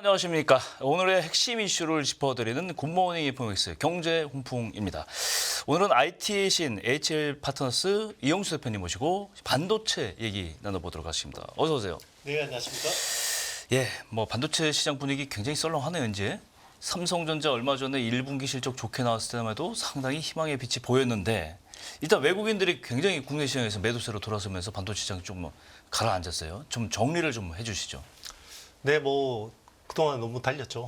안녕하십니까. 오늘의 핵심 이슈를 짚어드리는 굿모닝 이포맥스 경제 훈풍입니다. 오늘은 IT의 신 HL 파트너스 이영수 대표님 모시고 반도체 얘기 나눠보도록 하겠습니다. 어서 오세요. 네, 안녕하십니까. 예, 반도체 시장 분위기 굉장히 썰렁하네요, 이제. 삼성전자 얼마 전에 1분기 실적 좋게 나왔을 때만 해도 상당히 희망의 빛이 보였는데 일단 외국인들이 굉장히 국내 시장에서 매도세로 돌아서면서 반도체 시장이 좀 가라앉았어요. 좀 정리를 좀 해주시죠. 네, 그동안 너무 달렸죠.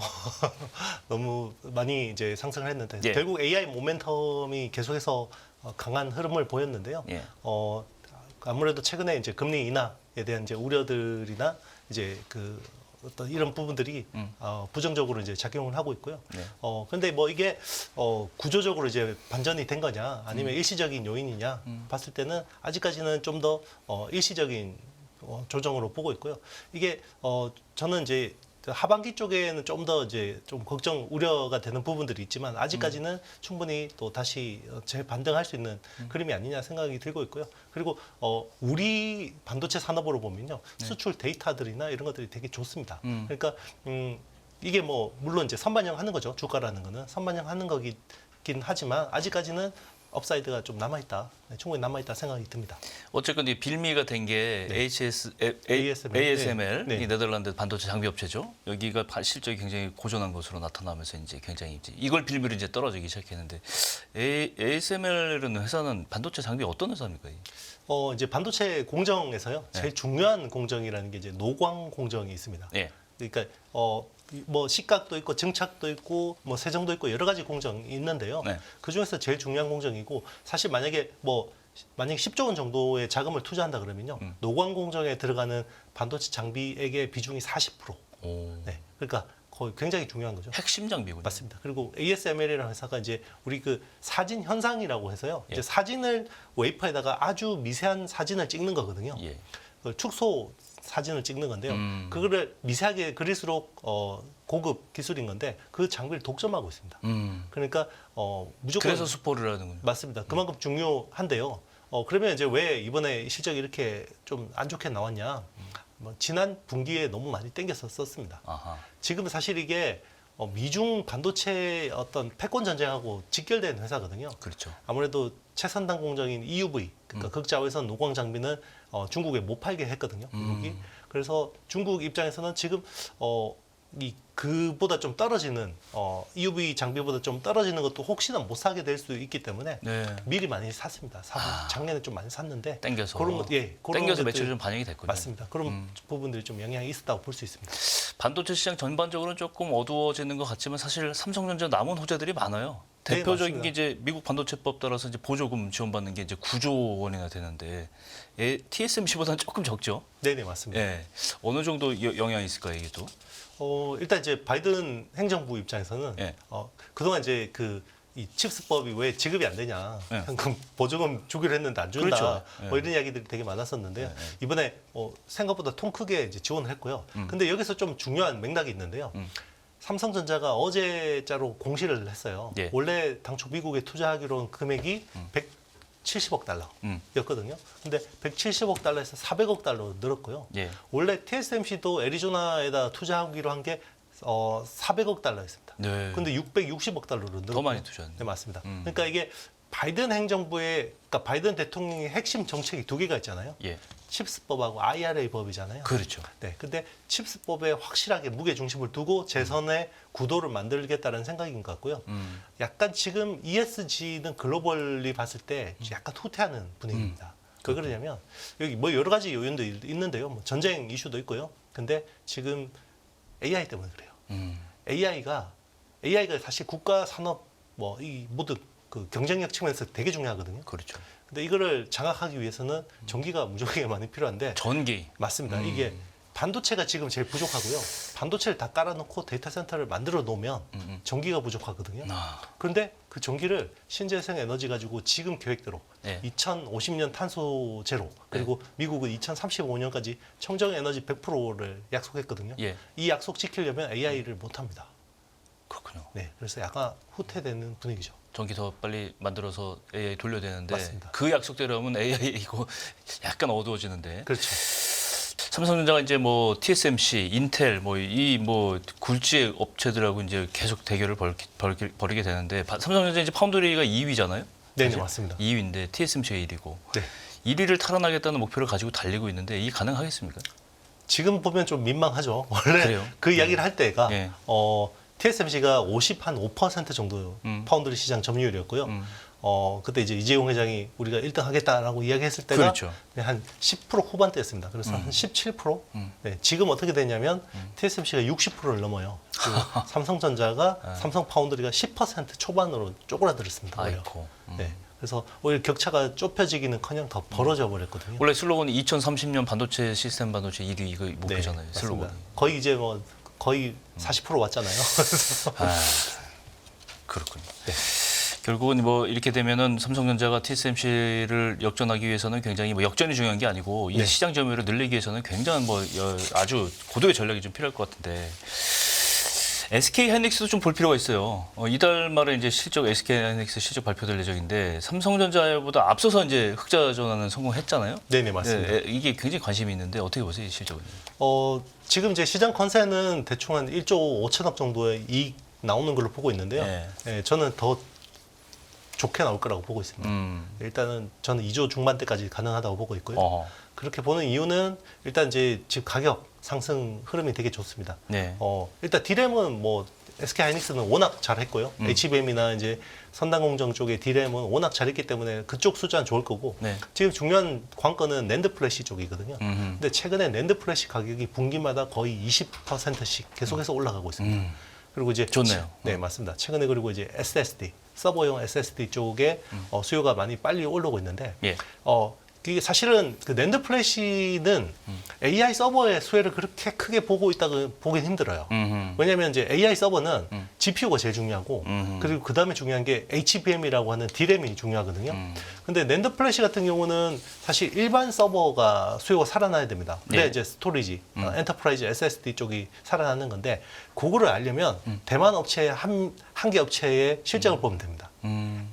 너무 많이 이제 상승을 했는데 예. 결국 AI 모멘텀이 계속해서 강한 흐름을 보였는데요. 예. 아무래도 최근에 이제 금리 인하에 대한 이제 우려들이나 이제 어떤 이런 부분들이 부정적으로 이제 작용을 하고 있고요. 네. 근데 이게 구조적으로 이제 반전이 된 거냐 아니면 일시적인 요인이냐 봤을 때는 아직까지는 좀 더 일시적인 조정으로 보고 있고요. 이게 저는 이제 하반기 쪽에는 좀 더 이제 좀 걱정 우려가 되는 부분들이 있지만 아직까지는 충분히 또 다시 재반등할 수 있는 그림이 아니냐 생각이 들고 있고요. 그리고 우리 반도체 산업으로 보면요, 수출 데이터들이나 이런 것들이 되게 좋습니다. 그러니까 이게 물론 이제 선반영하는 거죠. 주가라는 거는 선반영하는 거긴 하지만 아직까지는 업사이드가 좀 남아있다, 충분히 남아있다 생각이 듭니다. 어쨌건 이 빌미가 된 게 네. ASML, 네. 이 네덜란드 반도체 장비 업체죠. 여기가 실적이 굉장히 고전한 것으로 나타나면서 이제 굉장히 이걸 빌미로 이제 떨어지기 시작했는데 ASML이라는 회사는 반도체 장비 어떤 회사입니까? 이제 반도체 공정에서요, 네. 제일 중요한 공정이라는 게 이제 노광 공정이 있습니다. 예. 그러니까 식각도 있고 증착도 있고 세정도 있고 여러 가지 공정이 있는데요. 네. 그 중에서 제일 중요한 공정이고 사실 만약에 10조 원 정도의 자금을 투자한다 그러면요, 노광 공정에 들어가는 반도체 장비액의 비중이 40%. 오. 네, 그러니까 거의 굉장히 중요한 거죠. 핵심 장비군요. 맞습니다. 그리고 ASML이라는 회사가 이제 우리 사진 현상이라고 해서요. 예. 이제 사진을 웨이퍼에다가 아주 미세한 사진을 찍는 거거든요. 예. 그걸 축소 사진을 찍는 건데요. 그거를 미세하게 그릴수록 고급 기술인 건데 그 장비를 독점하고 있습니다. 그러니까 무조건 그래서 수포를 하는군요. 맞습니다. 그만큼 중요한데요. 그러면 이제 왜 이번에 실적이 이렇게 좀 안 좋게 나왔냐? 지난 분기에 너무 많이 땡겨서 썼습니다. 아하. 지금 사실 이게 미중 반도체 어떤 패권 전쟁하고 직결된 회사거든요. 그렇죠. 아무래도 최선단 공정인 EUV, 그러니까 극자외선 노광 장비는 중국에 못 팔게 했거든요. 미국이. 그래서 중국 입장에서는 지금 그보다 좀 떨어지는 EUV 장비보다 좀 떨어지는 것도 혹시나 못 사게 될 수 있기 때문에 네. 미리 많이 샀습니다. 작년에 좀 많이 샀는데 땡겨서 그런 땡겨서 것들이- 매출이 좀 반영이 됐군요. 맞습니다. 그런 부분들이 좀 영향이 있었다고 볼 수 있습니다. 반도체 시장 전반적으로는 조금 어두워지는 것 같지만 사실 삼성전자 남은 호재들이 많아요. 네, 대표적인 맞습니다. 게 이제 미국 반도체법 따라서 이제 보조금 지원받는 게 이제 9조 원이나 되는데 TSMC보다는 조금 적죠. 네네, 맞습니다. 예. 어느 정도 영향이 있을까요, 이게 또? 일단 이제 바이든 행정부 입장에서는 예. 그동안 이제 이 칩스법이 왜 지급이 안 되냐, 예. 현금 보조금 주기로 했는데 안 준다, 그렇죠. 예. 이런 이야기들이 되게 많았었는데요. 예. 이번에 생각보다 통 크게 이제 지원을 했고요. 근데 여기서 좀 중요한 맥락이 있는데요. 삼성전자가 어제자로 공시를 했어요. 예. 원래 당초 미국에 투자하기로 한 금액이 170억 달러였거든요. 근데 170억 달러에서 400억 달러로 늘었고요. 예. 원래 TSMC도 애리조나에다 투자하기로 한 게 400억 달러였습니다. 네. 근데 660억 달러로 늘었고요. 더 많이 투자했네. 네, 맞습니다. 그러니까 이게 바이든 행정부의, 그러니까 바이든 대통령의 핵심 정책이 두 개가 있잖아요. 예. 칩스법하고 IRA 법이잖아요. 그렇죠. 네, 근데 칩스법에 확실하게 무게 중심을 두고 재선의 구도를 만들겠다는 생각인 것 같고요. 약간 지금 ESG는 글로벌리 봤을 때 약간 후퇴하는 분위기입니다. 왜 그러냐면 여기 여러 가지 요인도 있는데요. 전쟁 이슈도 있고요. 근데 지금 AI 때문에 그래요. AI가 사실 국가 산업 이 모든 그 경쟁력 측면에서 되게 중요하거든요. 그렇죠. 근데 이거를 장악하기 위해서는 전기가 무지하게 많이 필요한데 전기. 맞습니다. 이게 반도체가 지금 제일 부족하고요. 반도체를 다 깔아놓고 데이터 센터를 만들어 놓으면 전기가 부족하거든요. 그런데 그 전기를 신재생 에너지 가지고 지금 계획대로 네. 2050년 탄소 제로, 그리고 미국은 2035년까지 청정 에너지 100%를 약속했거든요. 예. 이 약속 지키려면 AI를 못 합니다. 그렇군요. 네, 그래서 약간 후퇴되는 분위기죠. 전기 더 빨리 만들어서 AI 돌려야 되는데 맞습니다. 그 약속대로 하면 AI 이거 약간 어두워지는데. 그렇죠. 삼성전자가 이제 뭐 TSMC, 인텔 뭐 굴지 업체들하고 이제 계속 대결을 벌이게 되는데 삼성전자 이제 파운드리가 2위잖아요. 네, 맞습니다. 2위인데 TSMC가 1위고 네. 1위를 탈환하겠다는 목표를 가지고 달리고 있는데 이게 가능하겠습니까? 지금 보면 좀 민망하죠. 원래 그래요? 그 이야기를 할 때가 예. TSMC가 5% 정도 파운드리 시장 점유율이었고요. 그때 이제 이재용 회장이 우리가 1등 하겠다라고 이야기했을 때가 그렇죠. 한 10% 후반대였습니다. 그래서 한 17%. 네, 지금 어떻게 되냐면 TSMC가 60%를 넘어요. 그리고 삼성전자가 삼성 파운드리가 10% 초반으로 쪼그라들었습니다. 오히려. 아이고. 네. 그래서 오히려 격차가 좁혀지기는커녕 더 벌어져 버렸거든요. 원래 슬로건이 2030년 반도체 시스템 반도체 1위 이거 목표잖아요. 맞습니다. 슬로건이. 거의 이제 뭐 거의 40% 왔잖아요. 그래서 그렇군요. 네. 결국은 뭐 이렇게 되면은 삼성전자가 TSMC를 역전하기 위해서는 굉장히 뭐 역전이 중요한 게 아니고 이 네. 시장 점유율을 늘리기 위해서는 굉장한 뭐 아주 고도의 전략이 좀 필요할 것 같은데 SK 하이닉스도 좀 볼 필요가 있어요. 이달 말에 이제 SK 하이닉스 실적 발표될 예정인데 삼성전자보다 앞서서 이제 흑자 전환은 성공했잖아요. 네네 맞습니다. 네, 이게 굉장히 관심이 있는데 어떻게 보세요, 이 실적은? 지금 이제 시장 컨센은 대충 한 1조 5천억 정도의 이익 나오는 걸로 보고 있는데요. 네. 저는 더 좋게 나올 거라고 보고 있습니다. 일단은 저는 2조 중반대까지 가능하다고 보고 있고요. 어허. 그렇게 보는 이유는 일단 이제 지금 가격 상승 흐름이 되게 좋습니다. 네. 일단 디램은 뭐 SK 하이닉스는 워낙 잘했고요. HBM이나 이제 선단공정 쪽의 디램은 워낙 잘했기 때문에 그쪽 숫자는 좋을 거고 네. 지금 중요한 관건은 낸드 플래시 쪽이거든요. 근데 최근에 낸드 플래시 가격이 분기마다 거의 20%씩 계속해서 올라가고 있습니다. 그리고 이제 좋네요. 네 맞습니다. 최근에 그리고 이제 SSD 서버용 SSD 쪽에 수요가 많이 빨리 올라오고 있는데 예. 이게 사실은 그 낸드 플래시는 AI 서버의 수혜를 그렇게 크게 보고 있다고 보긴 힘들어요. 왜냐하면 이제 AI 서버는 GPU가 제일 중요하고 그리고 그 다음에 중요한 게 HBM이라고 하는 D램이 중요하거든요. 근데 낸드 플래시 같은 경우는 사실 일반 서버가 수요가 살아나야 됩니다. 근데 네. 이제 스토리지, 엔터프라이즈 SSD 쪽이 살아나는 건데 그거를 알려면 대만 업체 한 개 업체의 실적을 보면 됩니다.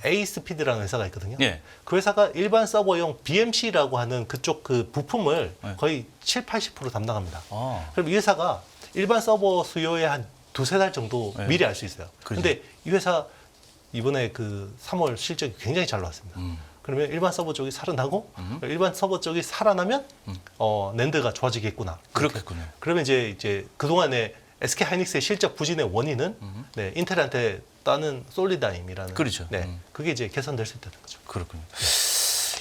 에이스피드라는 회사가 있거든요. 예. 그 회사가 일반 서버용 BMC라고 하는 그쪽 그 부품을 네. 거의 70-80% 담당합니다. 아. 그럼 이 회사가 일반 서버 수요의 한 두세 달 정도 네. 미리 알 수 있어요. 그렇죠. 근데 이 회사 이번에 그 3월 실적이 굉장히 잘 나왔습니다. 그러면 일반 서버 쪽이 살아나고 일반 서버 쪽이 살아나면 낸드가 좋아지겠구나. 그렇겠군요. 그러면 이제 그동안에 SK 하이닉스의 실적 부진의 원인은 네, 인텔한테 따는 솔리다임이라는 그렇죠. 네, 그게 이제 개선될 수 있다는 거죠. 그렇군요.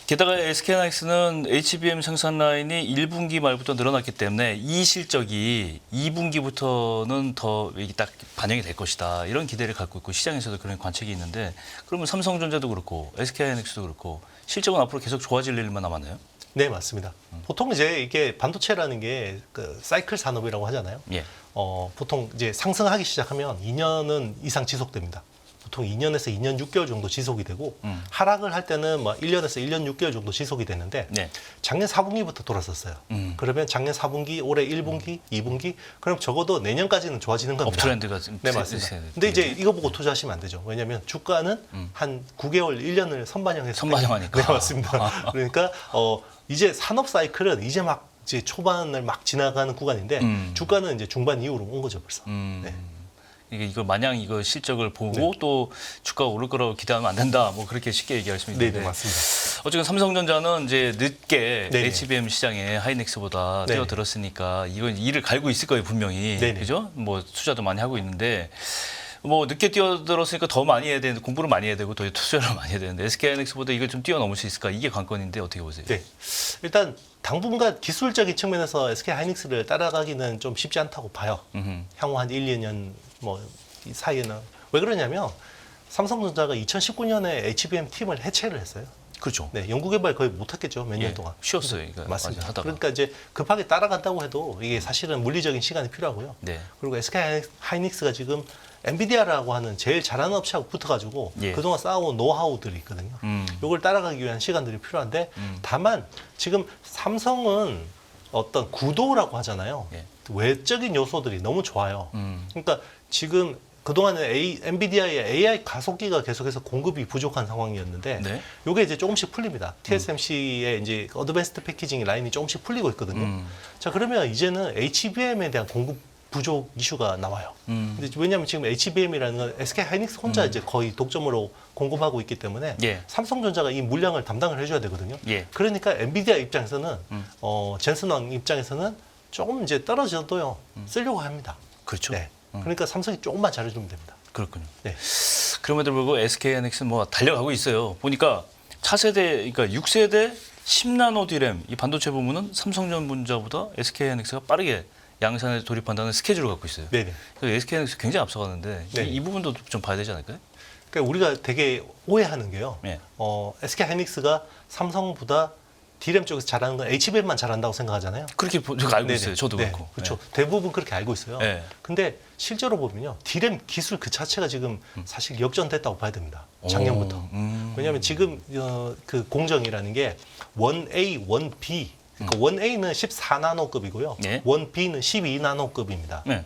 게다가 SK하이닉스는 HBM 생산 라인이 1분기 말부터 늘어났기 때문에 이 실적이 2분기부터는 더 이게 딱 반영이 될 것이다. 이런 기대를 갖고 있고 시장에서도 그런 관측이 있는데 그러면 삼성전자도 그렇고 SK하이닉스도 그렇고 실적은 앞으로 계속 좋아질 일만 남았나요? 네, 맞습니다. 보통 이제 이게 반도체라는 게 그 사이클 산업이라고 하잖아요. 예. 보통 이제 상승하기 시작하면 2년은 이상 지속됩니다. 보통 2년에서 2년 6개월 정도 지속이 되고 하락을 할 때는 뭐 1년에서 1년 6개월 정도 지속이 되는데 네. 작년 4분기부터 돌았었어요. 그러면 작년 4분기, 올해 1분기, 2분기 그럼 적어도 내년까지는 좋아지는 겁니다. 업트렌드가 좀 네, 맞습니다. 근데 이제 이거 보고 투자하시면 안 되죠. 왜냐하면 주가는 한 9개월, 1년을 선반영해서 선반영하니까. 네, 맞습니다. 그러니까 이제 산업 사이클은 이제 막 이제 초반을 막 지나가는 구간인데 주가는 이제 중반 이후로 온 거죠, 벌써. 네. 이거 마냥 이거 실적을 보고 또 주가가 오를 거라고 기대하면 안 된다. 뭐 그렇게 쉽게 얘기할 수 있는데. 네, 맞습니다. 어쨌든 삼성전자는 이제 늦게 네네. HBM 시장에 하이닉스보다 네네. 뛰어들었으니까 이건 이를 갈고 있을 거예요, 분명히. 네네. 그죠? 뭐 투자도 많이 하고 있는데 뭐 늦게 뛰어들었으니까 더 많이 해야 되는데 공부를 많이 해야 되고 더 투자를 많이 해야 되는데 SK 하이닉스보다 이걸 좀 뛰어넘을 수 있을까? 이게 관건인데 어떻게 보세요? 네. 일단 당분간 기술적인 측면에서 SK 하이닉스를 따라가기는 좀 쉽지 않다고 봐요. 향후 한 1, 2년 뭐 이 사이에는. 왜 그러냐면 삼성전자가 2019년에 HBM 팀을 해체를 했어요. 그렇죠. 네, 연구개발 거의 못했겠죠, 몇 년 동안. 쉬었어요. 그러니까 맞습니다. 하다가. 그러니까 이제 급하게 따라간다고 해도 이게 사실은 물리적인 시간이 필요하고요. 네. 그리고 SK 하이닉스가 지금 엔비디아라고 하는 제일 잘하는 업체하고 붙어가지고 예. 그동안 쌓아온 노하우들이 있거든요. 이걸 따라가기 위한 시간들이 필요한데 다만 지금 삼성은 어떤 구도라고 하잖아요. 예. 외적인 요소들이 너무 좋아요. 그러니까 지금 그동안은 엔비디아의 AI 가속기가 계속해서 공급이 부족한 상황이었는데 네. 요게 이제 조금씩 풀립니다. TSMC의 이제 어드밴스드 패키징 라인이 조금씩 풀리고 있거든요. 자, 그러면 이제는 HBM에 대한 공급 부족 이슈가 나와요. 근데 왜냐하면 지금 HBM이라는 건 SK 하이닉스 혼자 이제 거의 독점으로 공급하고 있기 때문에 예. 삼성전자가 이 물량을 담당을 해줘야 되거든요. 예. 그러니까 엔비디아 입장에서는 젠슨왕 입장에서는 조금 이제 떨어져도요 쓰려고 합니다. 그렇죠. 네. 그러니까 삼성이 조금만 잘해주면 됩니다. 그렇군요. 네. 그럼에도 불구하고 SK하이닉스는 뭐 달려가고 있어요. 보니까 차세대, 그러니까 6세대 10나노 디램 이 반도체 부문은 삼성전자보다 SK하이닉스가 빠르게 양산에 돌입한다는 스케줄을 갖고 있어요. 네네. 그래서 SK하이닉스 굉장히 앞서가는데 네. 이 부분도 좀 봐야 되지 않을까요? 그러니까 우리가 되게 오해하는 게요. 네. SK 하이닉스가 삼성보다 D램 쪽에서 잘하는 건 HBM만 잘한다고 생각하잖아요. 그렇게 제가 알고 네네. 있어요. 저도 네, 그렇고. 그렇죠. 대부분 그렇게 알고 있어요. 네. 근데 실제로 보면요. D램 기술 그 자체가 지금 사실 역전됐다고 봐야 됩니다. 작년부터. 왜냐하면 지금 그 공정이라는 게 1A, 1B. 그러니까 1A는 14나노급이고요. 네. 1B는 12나노급입니다. 네.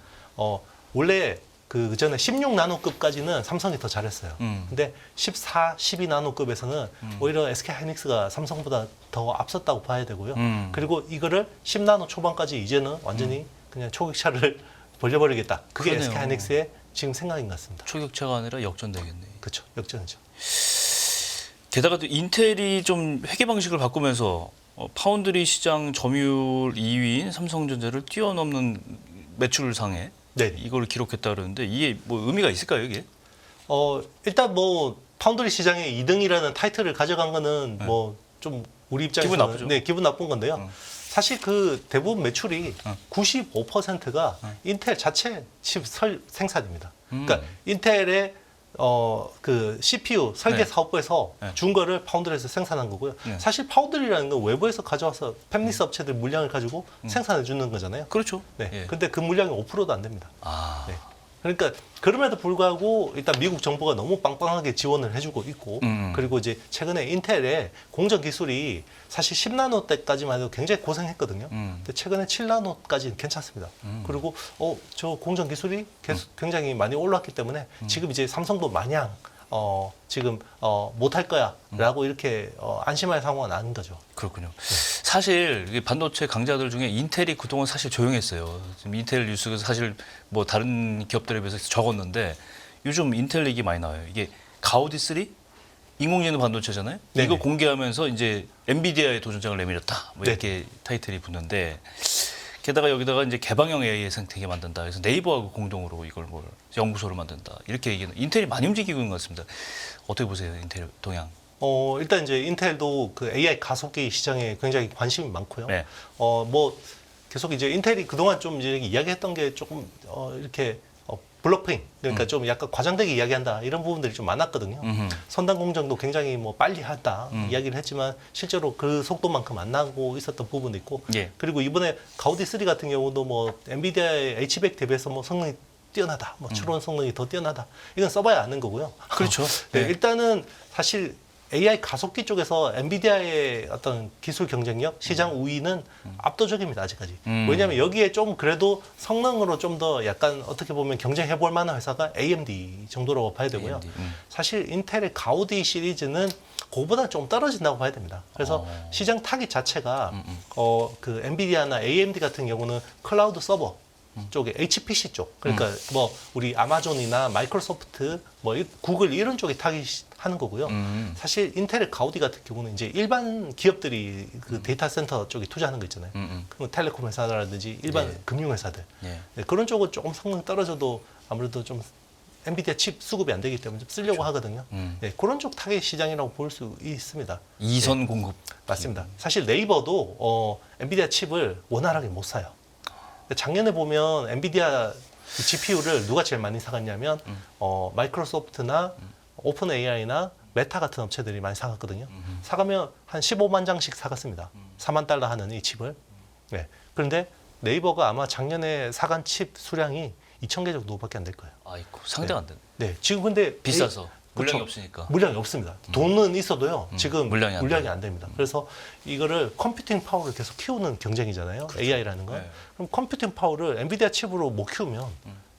원래 그 전에 16나노급까지는 삼성이 더 잘했어요. 근데 14, 12나노급에서는 오히려 SK 하이닉스가 삼성보다 더 앞섰다고 봐야 되고요. 그리고 이거를 10나노 초반까지 이제는 완전히 그냥 초격차를 벌려버리겠다. 그게 그러네요. SK 하이닉스의 지금 생각인 것 같습니다. 초격차가 아니라 역전되겠네. 그렇죠. 역전이죠. 게다가 또 인텔이 좀 회계 방식을 바꾸면서 파운드리 시장 점유율 2위인 삼성전자를 뛰어넘는 매출상에 네. 이걸 기록했다 그러는데 이게 뭐 의미가 있을까요, 이게? 일단 뭐 파운드리 시장의 2등이라는 타이틀을 가져간 거는 뭐 좀 우리 입장에서는 기분 나쁘죠. 네, 기분 나쁜 건데요. 사실 그 대부분 매출이 95%가 인텔 자체 칩 생산입니다. 그러니까 인텔의 그 CPU 설계 네. 사업부에서 네. 준 거를 파운드리에서 생산한 거고요. 네. 사실 파운드리라는 건 외부에서 가져와서 팹리스 업체들 물량을 가지고 생산해 주는 거잖아요. 그렇죠. 네. 예. 근데 그 물량이 5%도 안 됩니다. 아. 네. 그러니까 그럼에도 불구하고 일단 미국 정부가 너무 빵빵하게 지원을 해주고 있고 그리고 이제 최근에 인텔의 공정 기술이 사실 10나노 때까지만 해도 굉장히 고생했거든요. 근데 최근에 7나노까지는 괜찮습니다. 그리고 저 공정 기술이 계속 굉장히 많이 올랐기 때문에 지금 이제 삼성도 마냥 지금 못할 거야라고 이렇게 안심할 상황은 아닌 거죠. 그렇군요. 사실 이게 반도체 강자들 중에 인텔이 그동안 사실 조용했어요. 지금 인텔 뉴스가 사실 뭐 다른 기업들에 비해서 적었는데 요즘 인텔 얘기 많이 나와요. 이게 가우디 3 인공지능 반도체잖아요. 네네. 이거 공개하면서 이제 엔비디아의 도전장을 내밀었다. 뭐 이렇게 타이틀이 붙는데 게다가 여기다가 이제 개방형 AI 생태계 만든다. 그래서 네이버하고 공동으로 이걸 뭘 연구소를 만든다. 이렇게 얘기는 인텔이 많이 움직이고 있는 것 같습니다. 어떻게 보세요, 인텔 동향? 일단 이제 인텔도 그 AI 가속기 시장에 굉장히 관심이 많고요. 네. 뭐 계속 이제 인텔이 그동안 좀 이제 이야기했던 게 조금 이렇게 블러핑 그러니까 좀 약간 과장되게 이야기한다 이런 부분들이 좀 많았거든요. 선단 공정도 굉장히 뭐 빨리 한다 이야기를 했지만 실제로 그 속도만큼 안 나고 있었던 부분도 있고 예. 그리고 이번에 가우디 3 같은 경우도 뭐 엔비디아의 H100 대비해서 뭐 성능이 뛰어나다, 뭐 추론 성능이 더 뛰어나다 이건 써봐야 아는 거고요. 그렇죠. 네, 네. 일단은 사실 AI 가속기 쪽에서 엔비디아의 어떤 기술 경쟁력, 시장 우위는 압도적입니다, 아직까지. 왜냐하면 여기에 좀 그래도 성능으로 좀 더 약간 어떻게 보면 경쟁해 볼 만한 회사가 AMD 정도라고 봐야 되고요. AMD, 사실 인텔의 가우디 시리즈는 그거보다 좀 떨어진다고 봐야 됩니다. 그래서 시장 타깃 자체가 그 엔비디아나 AMD 같은 경우는 클라우드 서버 쪽에 HPC 쪽 그러니까 뭐 우리 아마존이나 마이크로소프트 뭐 구글 이런 쪽에 타깃하는 거고요. 사실 인텔의 가우디 같은 경우는 이제 일반 기업들이 그 데이터 센터 쪽에 투자하는 거 있잖아요. 그 텔레콤 회사라든지 일반 네. 금융 회사들 예. 네, 그런 쪽은 조금 성능 떨어져도 아무래도 좀 엔비디아 칩 수급이 안 되기 때문에 좀 쓰려고 하거든요. 네, 그런 쪽 타겟 시장이라고 볼 수 있습니다. 이선 공급. 맞습니다. 사실 네이버도 엔비디아 칩을 원활하게 못 사요. 작년에 보면 엔비디아 GPU를 누가 제일 많이 사갔냐면 마이크로소프트나 오픈 AI나 메타 같은 업체들이 많이 사갔거든요. 사가면 한 15만 장씩 사갔습니다. 4만 달러 하는 이 칩을. 네. 그런데 네이버가 아마 작년에 사간 칩 수량이 2,000개 정도밖에 안 될 거예요. 아이고 상대가 안 되네. 네. 지금 근데 비싸서 물량이 그쵸. 없으니까. 물량이 없습니다. 돈은 있어도요. 지금 물량이 물량이, 안 안 됩니다. 그래서 이거를 컴퓨팅 파워를 계속 키우는 경쟁이잖아요. AI라는 건. 네. 그럼 컴퓨팅 파워를 엔비디아 칩으로 못 키우면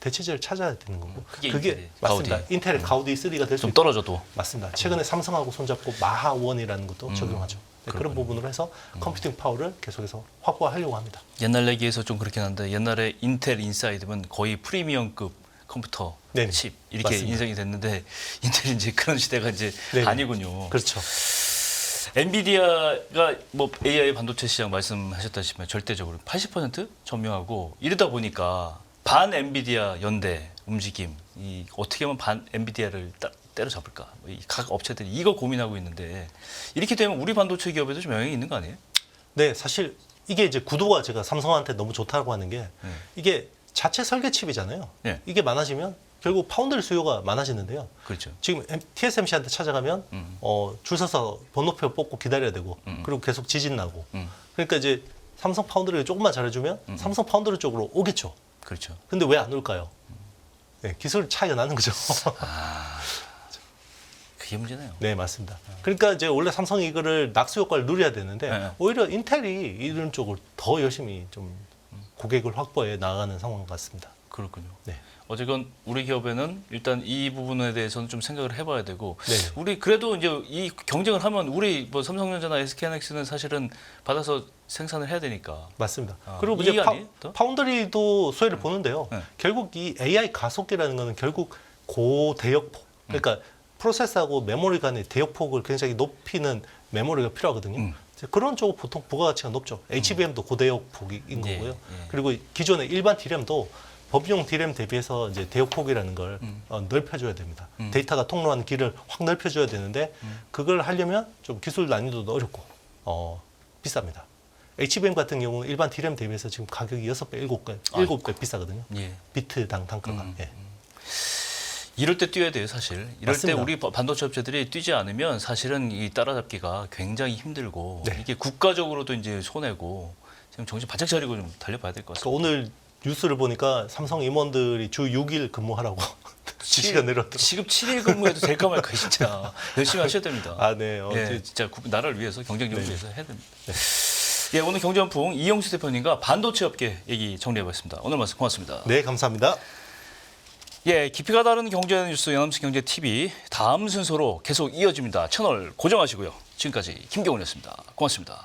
대체제를 찾아야 되는 거고. 그게 그게 인텔의 맞습니다. 가우디. 인텔의 가우디 3가 될 수 좀 있고. 떨어져도. 맞습니다. 최근에 삼성하고 손잡고 마하 1이라는 것도 적용하죠. 네, 그런 부분으로 해서 컴퓨팅 파워를 계속해서 확보하려고 합니다. 옛날 얘기에서 좀 그렇긴 한데 옛날에 인텔 인사이드면 거의 프리미엄급 컴퓨터 네네. 칩 이렇게 맞습니다. 인정이 됐는데 인텔이 이제 그런 시대가 이제 네네. 아니군요. 그렇죠. 엔비디아가 뭐 AI 반도체 시장 말씀하셨다시피 절대적으로 80% 점유하고 이러다 보니까 반 엔비디아 연대 움직임 이 어떻게 하면 반 엔비디아를 때려잡을까 이 각 업체들이 이거 고민하고 있는데 이렇게 되면 우리 반도체 기업에도 좀 영향이 있는 거 아니에요? 네, 사실 이게 이제 구도가 제가 삼성한테 너무 좋다고 하는 게 이게 자체 설계 칩이잖아요. 네. 이게 많아지면 결국 파운드리 수요가 많아지는데요. 그렇죠. 지금 TSMC한테 찾아가면 줄 서서 번호표 뽑고 기다려야 되고 그리고 계속 지진 나고 그러니까 이제 삼성 파운드리를 조금만 잘해주면 삼성 파운드리 쪽으로 오겠죠. 그렇죠. 근데 왜 안 올까요? 네, 기술 차이가 나는 거죠. 그게 문제네요. 네, 맞습니다. 그러니까 이제 원래 삼성이 이거를 낙수 효과를 누려야 되는데 네. 오히려 인텔이 이런 쪽을 더 열심히 좀 고객을 확보해 나가는 상황 같습니다. 그렇군요. 네. 어쨌건 우리 기업에는 일단 이 부분에 대해서는 좀 생각을 해봐야 되고 네. 우리 그래도 이제 이 경쟁을 하면 우리 뭐 삼성전자나 SK하이닉스는 사실은 받아서 생산을 해야 되니까 맞습니다. 아, 그리고 이게 이제 아니에요, 또? 파운드리도 수혜를 보는데요. 네. 결국 이 AI 가속기라는 거는 결국 고대역폭, 그러니까 프로세서하고 메모리 간의 대역폭을 굉장히 높이는 메모리가 필요하거든요. 그런 쪽은 보통 부가가치가 높죠. HBM도 고대역폭인 예, 거고요. 예. 그리고 기존의 일반 D램도 법용 D램 대비해서 이제 대역폭이라는 걸 넓혀줘야 됩니다. 데이터가 통로하는 길을 확 넓혀줘야 되는데 그걸 하려면 좀 기술 난이도도 어렵고 비쌉니다. HBM 같은 경우는 일반 D램 대비해서 지금 가격이 6배, 7배 비싸거든요. 예. 비트당 단가가. 예. 이럴 때 뛰어야 돼요, 사실. 이럴 맞습니다. 때 우리 반도체 업체들이 뛰지 않으면 사실은 이 따라잡기가 굉장히 힘들고 네. 이게 국가적으로도 이제 손해고 지금 정신 바짝 차리고 좀 달려봐야 될 것 같습니다. 그러니까 오늘 뉴스를 보니까 삼성 임원들이 주 6일 근무하라고 지시가 내렸더라고요. 지금 7일 근무해도 될까 말까 진짜 열심히 하셔야 됩니다. 아, 네. 예, 진짜 나라를 위해서 경쟁력을 네. 위해서 해야 됩니다. 예, 오늘 경제원풍 이영수 대표님과 반도체 업계 얘기 정리해봤습니다. 오늘 말씀 고맙습니다. 네, 감사합니다. 예, 깊이가 다른 경제 뉴스 연합뉴스 경제 TV 다음 순서로 계속 이어집니다. 채널 고정하시고요. 지금까지 김경훈이었습니다. 고맙습니다.